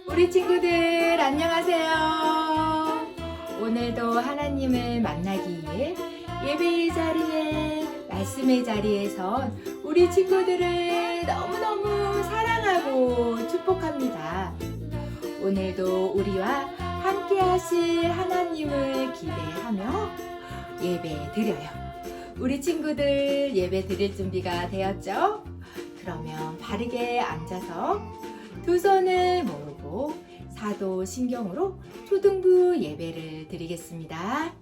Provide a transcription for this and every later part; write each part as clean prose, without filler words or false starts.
우리 친구들 안녕하세요. 오늘도 하나님을 만나기 위해 예배의 자리에, 말씀의 자리에선 우리 친구들을 너무너무 사랑하고 축복합니다. 오늘도 우리와 함께 하실 하나님을 기대하며 예배 드려요. 우리 친구들 예배 드릴 준비가 되었죠? 그러면 바르게 앉아서 두 손을 모으고 사도신경으로 초등부 예배를 드리겠습니다.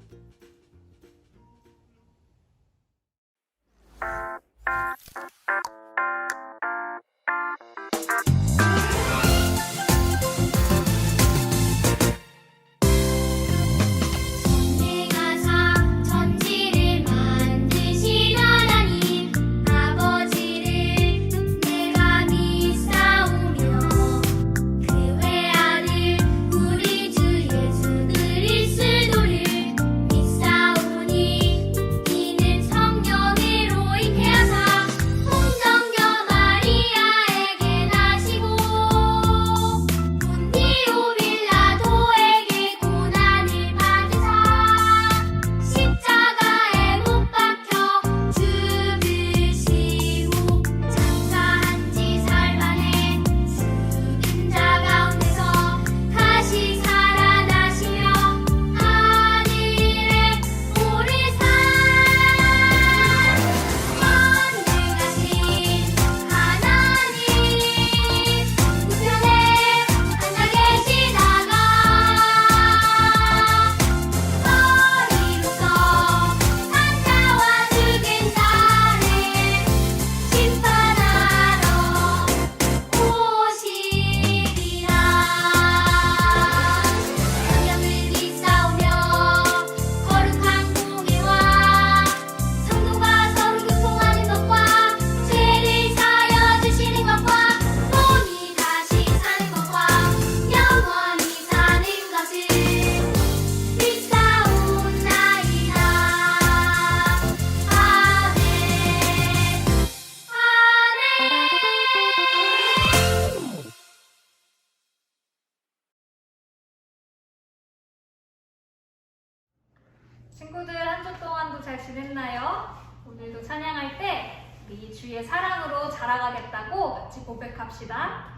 친구들 한 주 동안도 잘 지냈나요? 오늘도 찬양할 때 우리 주의 사랑으로 자라가겠다고 같이 고백합시다.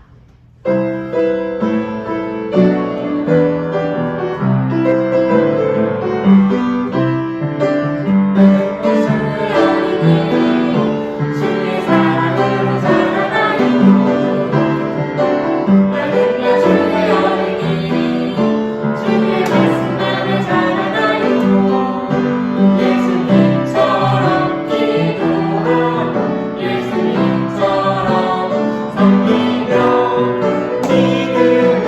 예수님처럼 섬기며 믿음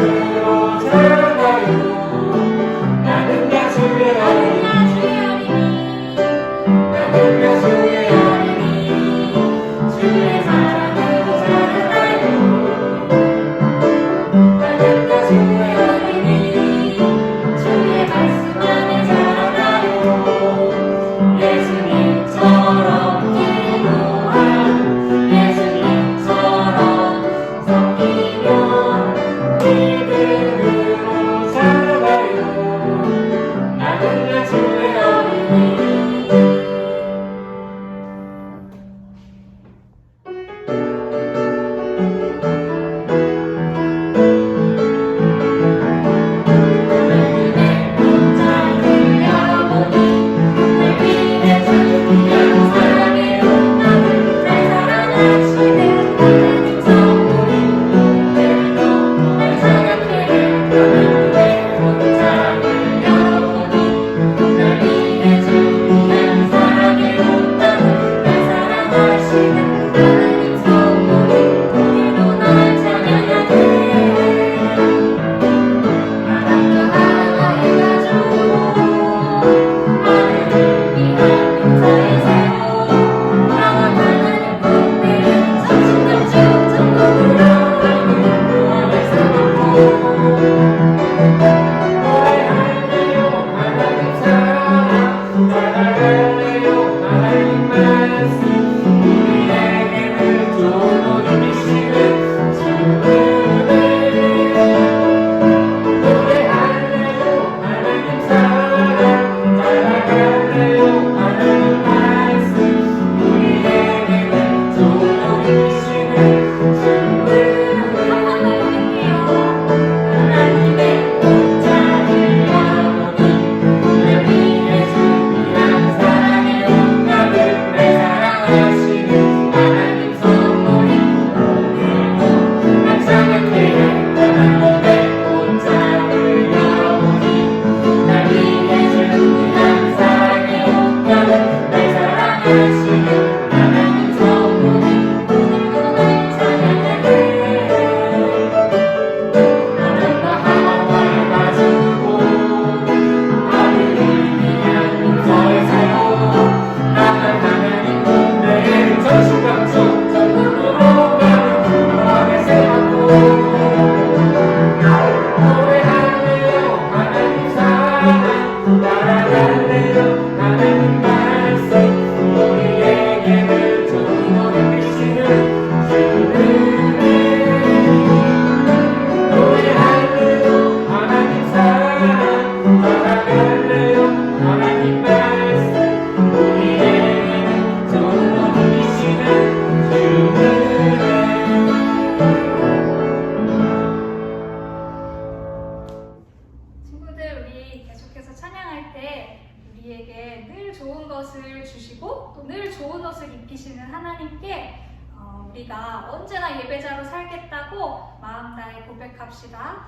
우리에게 늘 좋은 것을 주시고 또 늘 좋은 옷을 입히시는 하나님께 우리가 언제나 예배자로 살겠다고 마음 다해 고백합시다.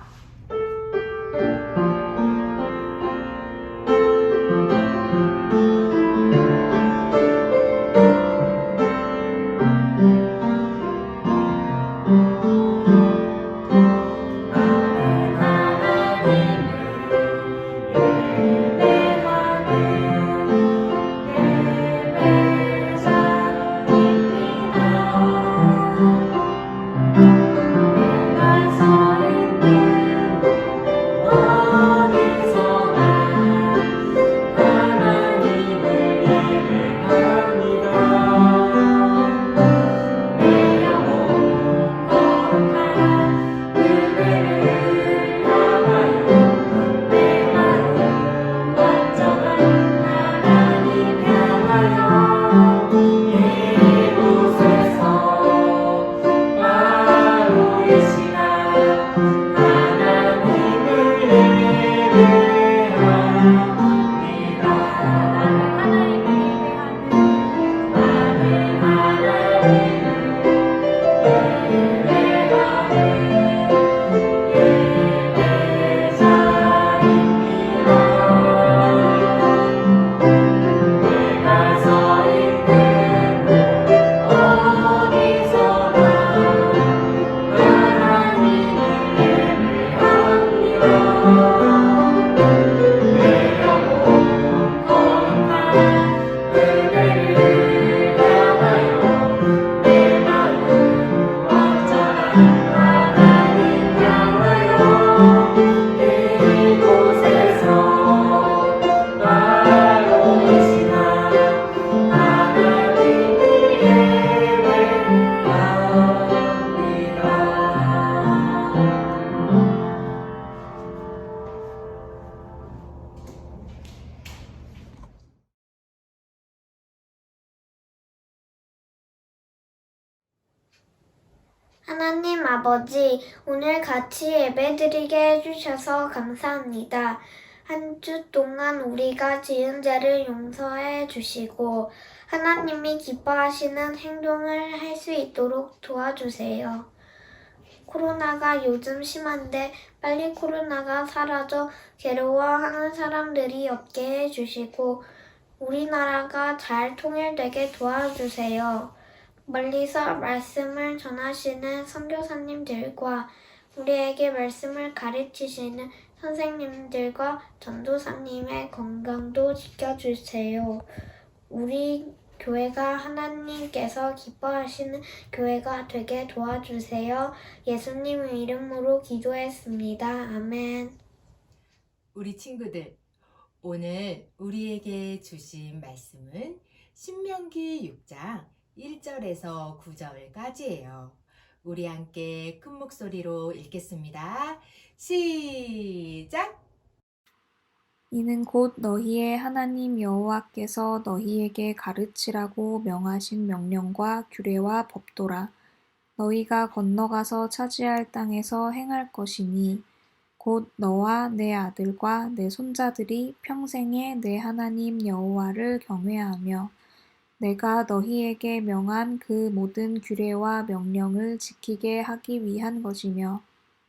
하나님 아버지, 오늘 같이 예배드리게 해주셔서 감사합니다. 한 주 동안 우리가 지은 죄를 용서해 주시고 하나님이 기뻐하시는 행동을 할 수 있도록 도와주세요. 코로나가 요즘 심한데 빨리 코로나가 사라져 괴로워하는 사람들이 없게 해주시고 우리나라가 잘 통일되게 도와주세요. 멀리서 말씀을 전하시는 선교사님들과 우리에게 말씀을 가르치시는 선생님들과 전도사님의 건강도 지켜주세요. 우리 교회가 하나님께서 기뻐하시는 교회가 되게 도와주세요. 예수님 이름으로 기도했습니다. 아멘. 우리 친구들, 오늘 우리에게 주신 말씀은 신명기 6장 1절에서 9절까지예요. 우리 함께 큰 목소리로 읽겠습니다. 시작! 이는 곧 너희의 하나님 여호와께서 너희에게 가르치라고 명하신 명령과 규례와 법도라. 너희가 건너가서 차지할 땅에서 행할 것이니 곧 너와 내 아들과 내 손자들이 평생에 내 하나님 여호와를 경외하며 내가 너희에게 명한 그 모든 규례와 명령을 지키게 하기 위한 것이며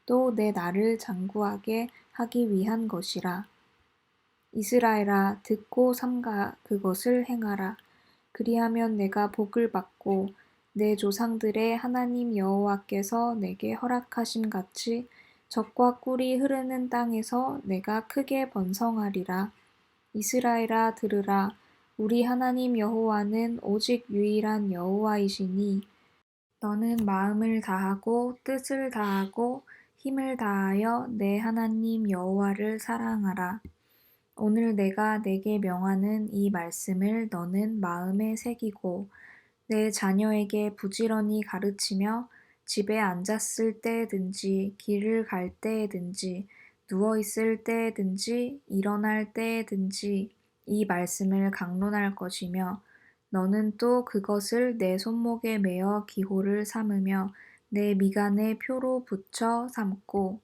또 내 나를 장구하게 하기 위한 것이라. 이스라엘아, 듣고 삼가 그것을 행하라. 그리하면 내가 복을 받고 내 조상들의 하나님 여호와께서 내게 허락하심 같이 젖과 꿀이 흐르는 땅에서 내가 크게 번성하리라. 이스라엘아, 들으라. 우리 하나님 여호와는 오직 유일한 여호와이시니 너는 마음을 다하고 뜻을 다하고 힘을 다하여 내 하나님 여호와를 사랑하라. 오늘 내가 내게 명하는 이 말씀을 너는 마음에 새기고 내 자녀에게 부지런히 가르치며 집에 앉았을 때든지 길을 갈 때든지 누워 있을 때든지 일어날 때든지 이 말씀을 강론할 것이며 너는 또 그것을 내 손목에 매어 기호를 삼으며 내 미간에 표로 붙여 삼고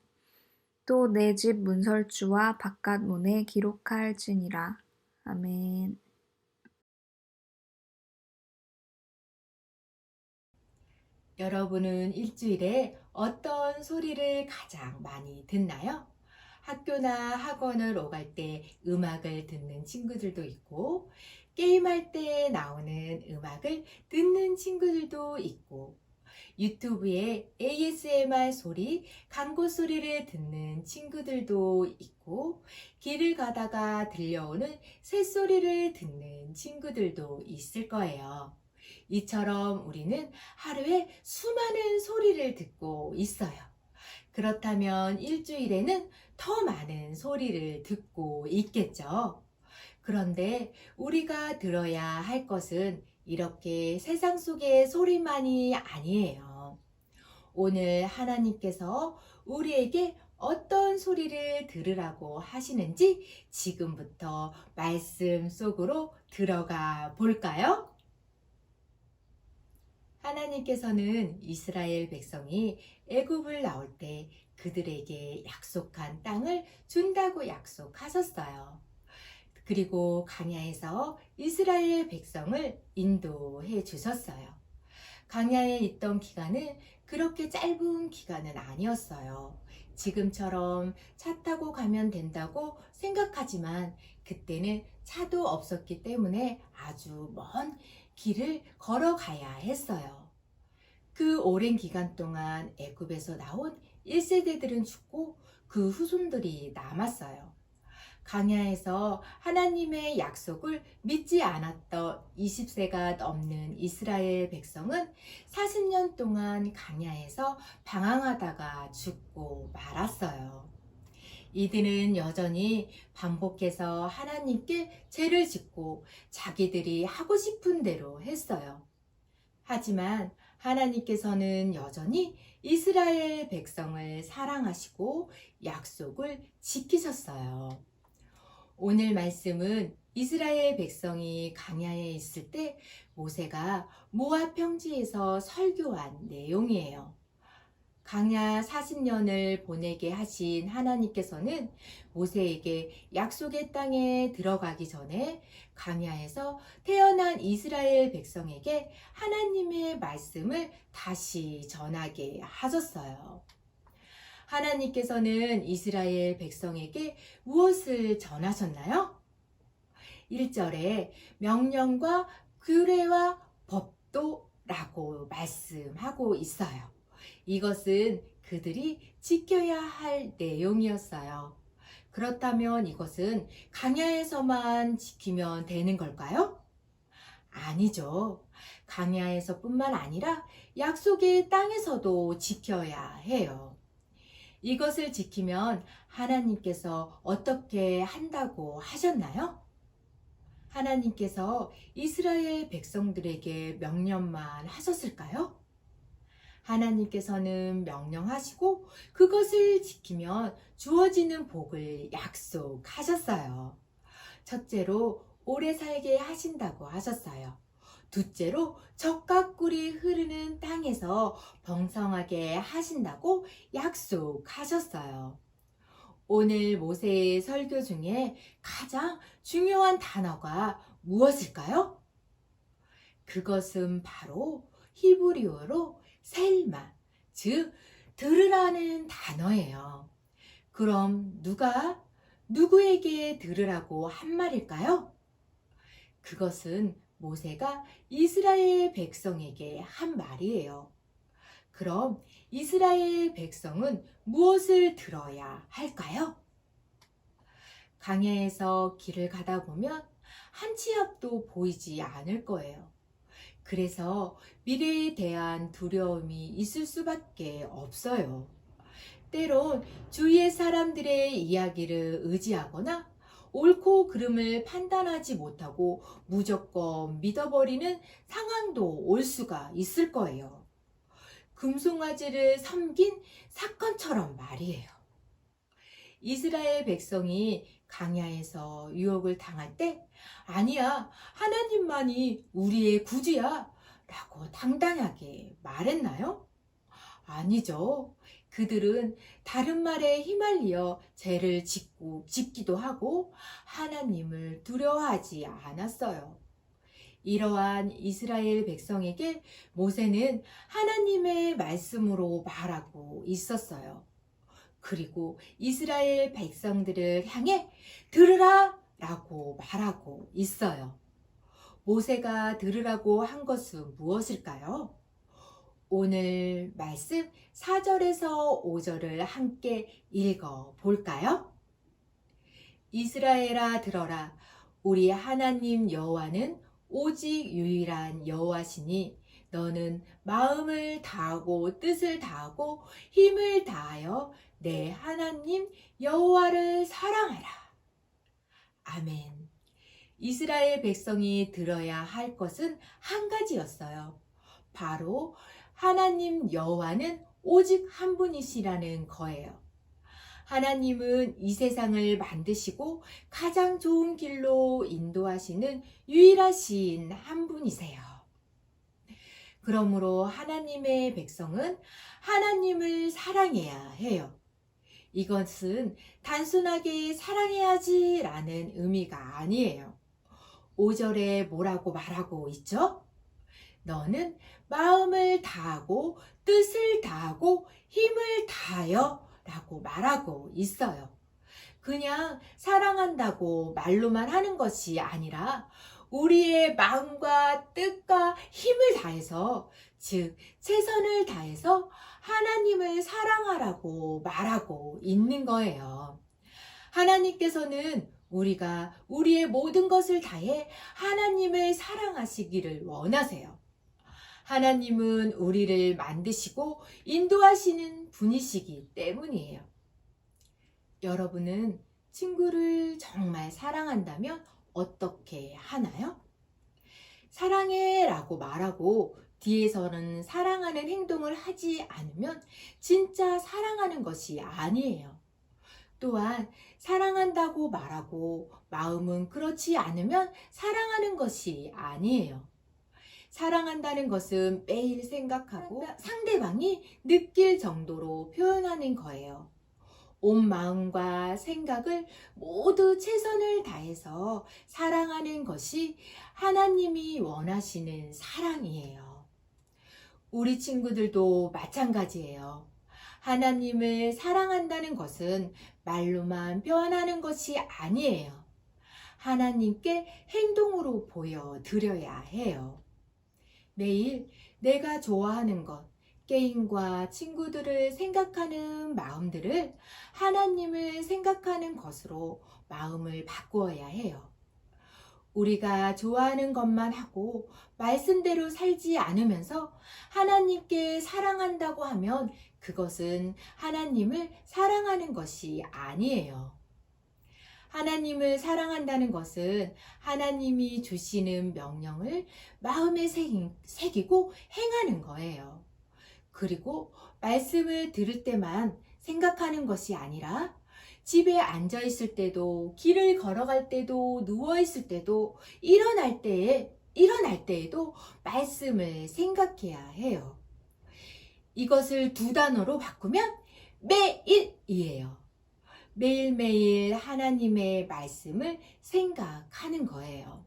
또 내 집 문설주와 바깥 문에 기록할지니라. 아멘. 여러분은 일주일에 어떤 소리를 가장 많이 듣나요? 학교나 학원을 오갈 때 음악을 듣는 친구들도 있고, 게임할 때 나오는 음악을 듣는 친구들도 있고, 유튜브에 ASMR 소리, 광고 소리를 듣는 친구들도 있고, 길을 가다가 들려오는 새소리를 듣는 친구들도 있을 거예요. 이처럼 우리는 하루에 수많은 소리를 듣고 있어요. 그렇다면 일주일에는 더 많은 소리를 듣고 있겠죠. 그런데 우리가 들어야 할 것은 이렇게 세상 속의 소리만이 아니에요. 오늘 하나님께서 우리에게 어떤 소리를 들으라고 하시는지 지금부터 말씀 속으로 들어가 볼까요? 하나님께서는 이스라엘 백성이 애굽을 나올 때 그들에게 약속한 땅을 준다고 약속하셨어요. 그리고 광야에서 이스라엘 백성을 인도해 주셨어요. 광야에 있던 기간은 그렇게 짧은 기간은 아니었어요. 지금처럼 차 타고 가면 된다고 생각하지만 그때는 차도 없었기 때문에 아주 먼 길을 걸어가야 했어요. 그 오랜 기간 동안 애굽에서 나온 1세대들은 죽고 그 후손들이 남았어요. 광야에서 하나님의 약속을 믿지 않았던 20세가 넘는 이스라엘 백성은 40년 동안 광야에서 방황하다가 죽고 말았어요. 이들은 여전히 반복해서 하나님께 죄를 짓고 자기들이 하고 싶은 대로 했어요. 하지만 하나님께서는 여전히 이스라엘 백성을 사랑하시고 약속을 지키셨어요. 오늘 말씀은 이스라엘 백성이 광야에 있을 때 모세가 모압 평지에서 설교한 내용이에요. 광야 40년을 보내게 하신 하나님께서는 모세에게 약속의 땅에 들어가기 전에 광야에서 태어난 이스라엘 백성에게 하나님의 말씀을 다시 전하게 하셨어요. 하나님께서는 이스라엘 백성에게 무엇을 전하셨나요? 1절에 명령과 규례와 법도라고 말씀하고 있어요. 이것은 그들이 지켜야 할 내용이었어요. 그렇다면 이것은 광야에서만 지키면 되는 걸까요? 아니죠. 광야에서뿐만 아니라 약속의 땅에서도 지켜야 해요. 이것을 지키면 하나님께서 어떻게 한다고 하셨나요? 하나님께서 이스라엘 백성들에게 명령만 하셨을까요? 하나님께서는 명령하시고 그것을 지키면 주어지는 복을 약속하셨어요. 첫째로 오래 살게 하신다고 하셨어요. 둘째로 젖과 꿀이 흐르는 땅에서 번성하게 하신다고 약속하셨어요. 오늘 모세의 설교 중에 가장 중요한 단어가 무엇일까요? 그것은 바로 히브리어로 셀마, 즉 들으라는 단어예요. 그럼 누가 누구에게 들으라고 한 말일까요? 그것은 모세가 이스라엘 백성에게 한 말이에요. 그럼 이스라엘 백성은 무엇을 들어야 할까요? 광야에서 길을 가다 보면 한 치 앞도 보이지 않을 거예요. 그래서 미래에 대한 두려움이 있을 수밖에 없어요. 때론 주위의 사람들의 이야기를 의지하거나 옳고 그름을 판단하지 못하고 무조건 믿어버리는 상황도 올 수가 있을 거예요. 금송아지를 섬긴 사건처럼 말이에요. 이스라엘 백성이 광야에서 유혹을 당할 때 아니야, 하나님만이 우리의 구주야 라고 당당하게 말했나요? 아니죠. 그들은 다른 말에 휘말리어 죄를 짓기도 하고 하나님을 두려워하지 않았어요. 이러한 이스라엘 백성에게 모세는 하나님의 말씀으로 말하고 있었어요. 그리고 이스라엘 백성들을 향해 들으라 라고 말하고 있어요. 모세가 들으라고 한 것은 무엇일까요? 오늘 말씀 4절에서 5절을 함께 읽어 볼까요? 이스라엘아 들어라. 우리 하나님 여호와는 오직 유일한 여호와시니 너는 마음을 다하고 뜻을 다하고 힘을 다하여 내 하나님 여호와를 사랑하라. 아멘. 이스라엘 백성이 들어야 할 것은 한 가지였어요. 바로 하나님 여호와는 오직 한 분이시라는 거예요. 하나님은 이 세상을 만드시고 가장 좋은 길로 인도하시는 유일하신 한 분이세요. 그러므로 하나님의 백성은 하나님을 사랑해야 해요. 이것은 단순하게 사랑해야지라는 의미가 아니에요. 5절에 뭐라고 말하고 있죠? 너는 마음을 다하고 뜻을 다하고 힘을 다하여 라고 말하고 있어요. 그냥 사랑한다고 말로만 하는 것이 아니라 우리의 마음과 뜻과 힘을 다해서, 즉 최선을 다해서 하나님을 사랑하라고 말하고 있는 거예요. 하나님께서는 우리가 우리의 모든 것을 다해 하나님을 사랑하시기를 원하세요. 하나님은 우리를 만드시고 인도하시는 분이시기 때문이에요. 여러분은 친구를 정말 사랑한다면 어떻게 하나요? 사랑해 라고 말하고 뒤에서는 사랑하는 행동을 하지 않으면 진짜 사랑하는 것이 아니에요. 또한 사랑한다고 말하고 마음은 그렇지 않으면 사랑하는 것이 아니에요. 사랑한다는 것은 매일 생각하고 상대방이 느낄 정도로 표현하는 거예요. 온 마음과 생각을 모두 최선을 다해서 사랑하는 것이 하나님이 원하시는 사랑이에요. 우리 친구들도 마찬가지예요. 하나님을 사랑한다는 것은 말로만 표현하는 것이 아니에요. 하나님께 행동으로 보여드려야 해요. 매일 내가 좋아하는 것, 게임과 친구들을 생각하는 마음들을 하나님을 생각하는 것으로 마음을 바꾸어야 해요. 우리가 좋아하는 것만 하고 말씀대로 살지 않으면서 하나님께 사랑한다고 하면 그것은 하나님을 사랑하는 것이 아니에요. 하나님을 사랑한다는 것은 하나님이 주시는 명령을 마음에 새기고 행하는 거예요. 그리고 말씀을 들을 때만 생각하는 것이 아니라 집에 앉아 있을 때도, 길을 걸어갈 때도, 누워 있을 때도, 일어날 때에도 말씀을 생각해야 해요. 이것을 두 단어로 바꾸면 매일이에요. 매일매일 하나님의 말씀을 생각하는 거예요.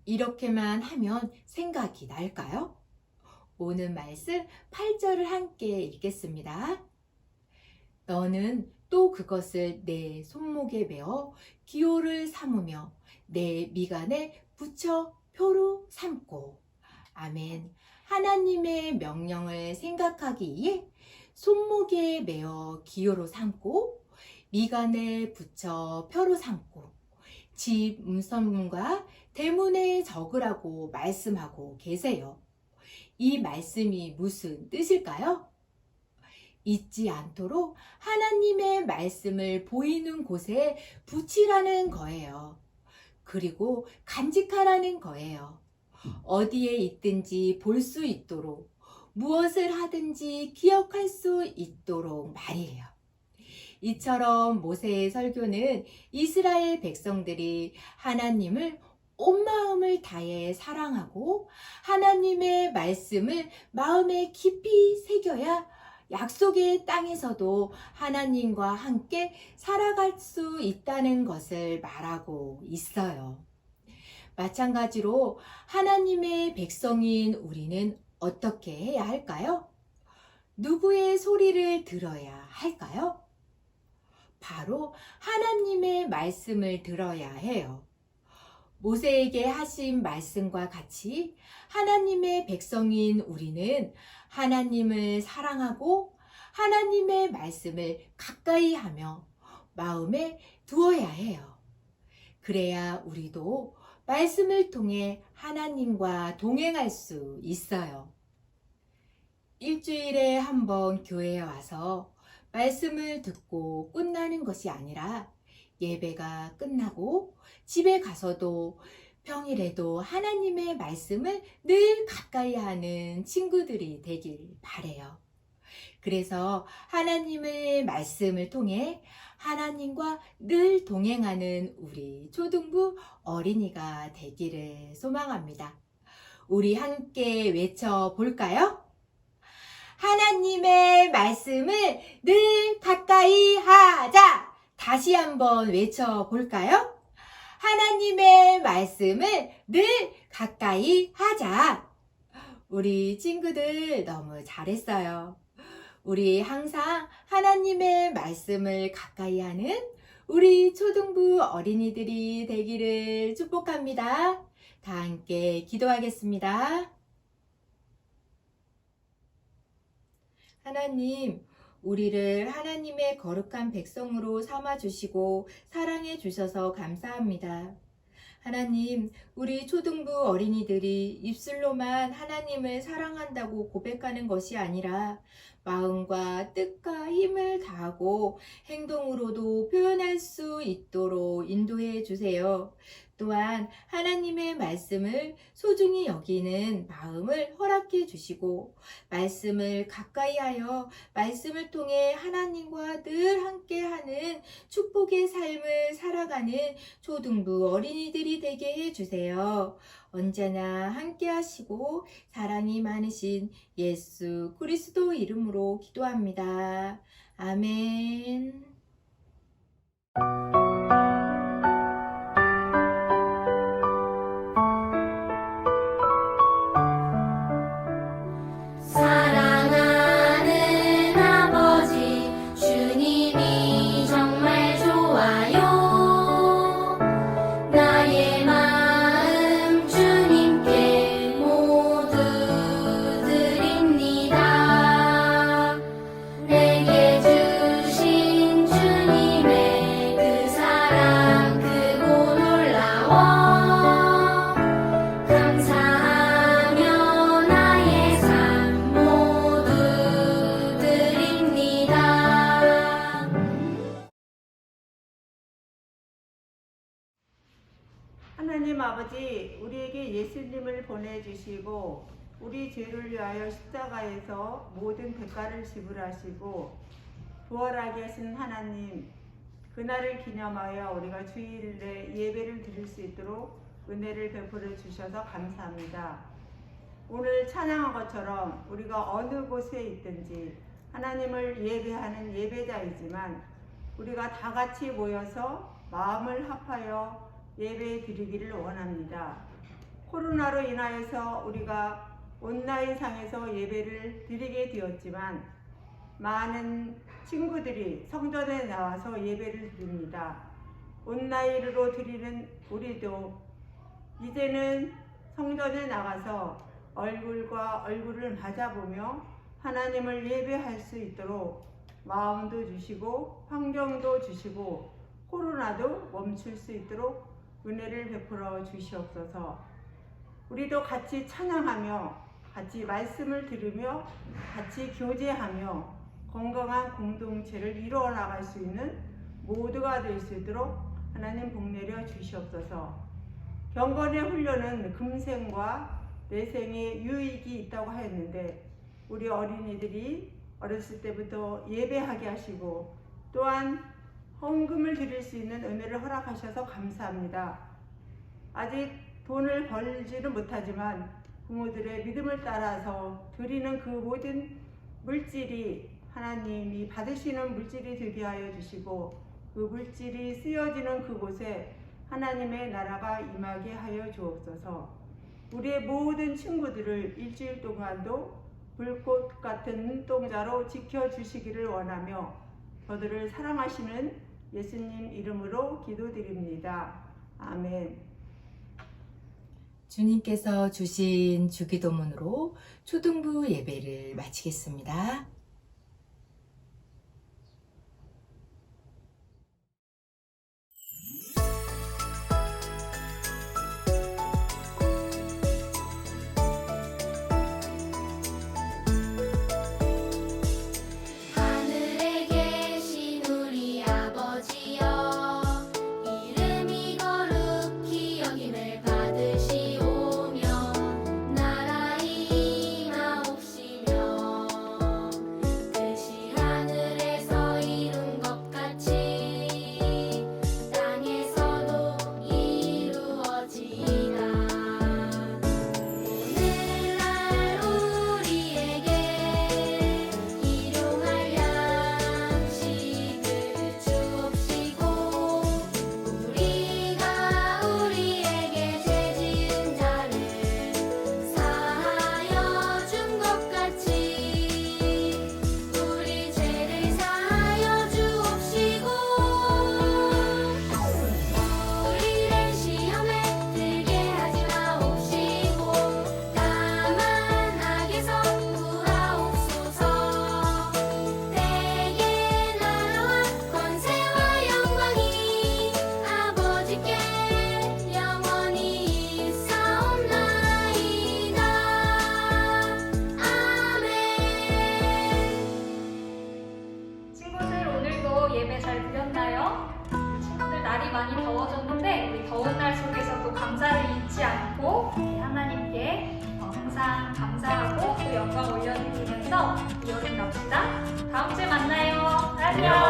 이렇게만 하면 생각이 날까요? 오늘 말씀 8절을 함께 읽겠습니다. 너는 또 그것을 내 손목에 메어 기호를 삼으며 내 미간에 붙여 표로 삼고. 아멘. 하나님의 명령을 생각하기에 손목에 메어 기호로 삼고 미간에 붙여 표로 삼고 집 문선문과 대문에 적으라고 말씀하고 계세요. 이 말씀이 무슨 뜻일까요? 잊지 않도록 하나님의 말씀을 보이는 곳에 붙이라는 거예요. 그리고 간직하라는 거예요. 어디에 있든지 볼 수 있도록, 무엇을 하든지 기억할 수 있도록 말이에요. 이처럼 모세의 설교는 이스라엘 백성들이 하나님을 온 마음을 다해 사랑하고 하나님의 말씀을 마음에 깊이 새겨야 약속의 땅에서도 하나님과 함께 살아갈 수 있다는 것을 말하고 있어요. 마찬가지로 하나님의 백성인 우리는 어떻게 해야 할까요? 누구의 소리를 들어야 할까요? 바로 하나님의 말씀을 들어야 해요. 모세에게 하신 말씀과 같이 하나님의 백성인 우리는 하나님을 사랑하고 하나님의 말씀을 가까이 하며 마음에 두어야 해요. 그래야 우리도 말씀을 통해 하나님과 동행할 수 있어요. 일주일에 한 번 교회에 와서 말씀을 듣고 끝나는 것이 아니라 예배가 끝나고 집에 가서도 평일에도 하나님의 말씀을 늘 가까이 하는 친구들이 되길 바래요. 그래서 하나님의 말씀을 통해 하나님과 늘 동행하는 우리 초등부 어린이가 되기를 소망합니다. 우리 함께 외쳐볼까요? 하나님의 말씀을 늘 가까이 하자. 다시 한번 외쳐볼까요? 하나님의 말씀을 늘 가까이 하자. 우리 친구들 너무 잘했어요. 우리 항상 하나님의 말씀을 가까이 하는 우리 초등부 어린이들이 되기를 축복합니다. 다 함께 기도하겠습니다. 하나님, 우리를 하나님의 거룩한 백성으로 삼아주시고 사랑해 주셔서 감사합니다. 하나님, 우리 초등부 어린이들이 입술로만 하나님을 사랑한다고 고백하는 것이 아니라 마음과 뜻과 힘을 다하고 행동으로도 표현할 수 있도록 인도해 주세요. 또한 하나님의 말씀을 소중히 여기는 마음을 허락해 주시고 말씀을 가까이 하여 말씀을 통해 하나님과 늘 함께하는 축복의 삶을 살아가는 초등부 어린이들이 되게 해주세요. 언제나 함께하시고 사랑이 많으신 예수 그리스도 이름으로 기도합니다. 아멘. 사랑하는 아버지 주님이 정말 좋아요. 나의 마음 주님께 모두 드립니다. 내게 주신 주님의 그 사랑 크고 놀라워 감사하며 나의 삶 모두 드립니다. 하나님 아버지, 우리에게 예수님을 보내주시고 우리 죄를 위하여 십자가에서 모든 대가를 지불하시고 부활하게 하신 하나님, 그날을 기념하여 우리가 주일에 예배를 드릴 수 있도록 은혜를 베풀어 주셔서 감사합니다. 오늘 찬양한 것처럼 우리가 어느 곳에 있든지 하나님을 예배하는 예배자이지만 우리가 다 같이 모여서 마음을 합하여 예배 드리기를 원합니다. 코로나로 인하여서 우리가 온라인상에서 예배를 드리게 되었지만 많은 친구들이 성전에 나와서 예배를 드립니다. 온라인으로 드리는 우리도 이제는 성전에 나가서 얼굴과 얼굴을 맞아보며 하나님을 예배할 수 있도록 마음도 주시고 환경도 주시고 코로나도 멈출 수 있도록 은혜를 베풀어 주시옵소서. 우리도 같이 찬양하며 같이 말씀을 들으며 같이 교제하며 건강한 공동체를 이루어 나갈 수 있는 모두가 될 수 있도록 하나님 복내려 주시옵소서. 경건의 훈련은 금생과 내생에 유익이 있다고 하였는데 우리 어린이들이 어렸을 때부터 예배하게 하시고 또한 헌금을 드릴 수 있는 은혜를 허락하셔서 감사합니다. 아직 돈을 벌지는 못하지만 부모들의 믿음을 따라서 드리는 그 모든 물질이 하나님이 받으시는 물질이 되게 하여 주시고 그 물질이 쓰여지는 그곳에 하나님의 나라가 임하게 하여 주옵소서. 우리의 모든 친구들을 일주일 동안도 불꽃 같은 눈동자로 지켜주시기를 원하며 저들을 사랑하시는 예수님 이름으로 기도드립니다. 아멘. 주님께서 주신 주기도문으로 초등부 예배를 마치겠습니다. 하늘에 계신 우리 아버지여 이름이 거룩히 여김을 받으시오며 나라의 임하옵시며 뜻이 하늘에서 이룬 것 같이 땅에서도 이루어지이다. 오늘날 우리에게 일용할 양식을 주옵시고 우리가 우리에게 죄 지은 자를 사하여 준 것 같이 우리 죄를 사하여 주옵시고 우리를 시험에 들게 하지 마옵시고 다만 악에서 구하옵소서. 대개 나라와 권세와 영광이 아버지께 영원히 있사옵나이다. 아멘. 친구들 오늘도 예배 잘 드렸나요? 친구들 날이 많이 더워졌는데 우리 더운 날 속에서도 감사를 잊지 않고 우리 하나님께 항상 감사하고 또 영광 올려드리면서 이 여름 납시다. 다음 주에 만나요. 안녕.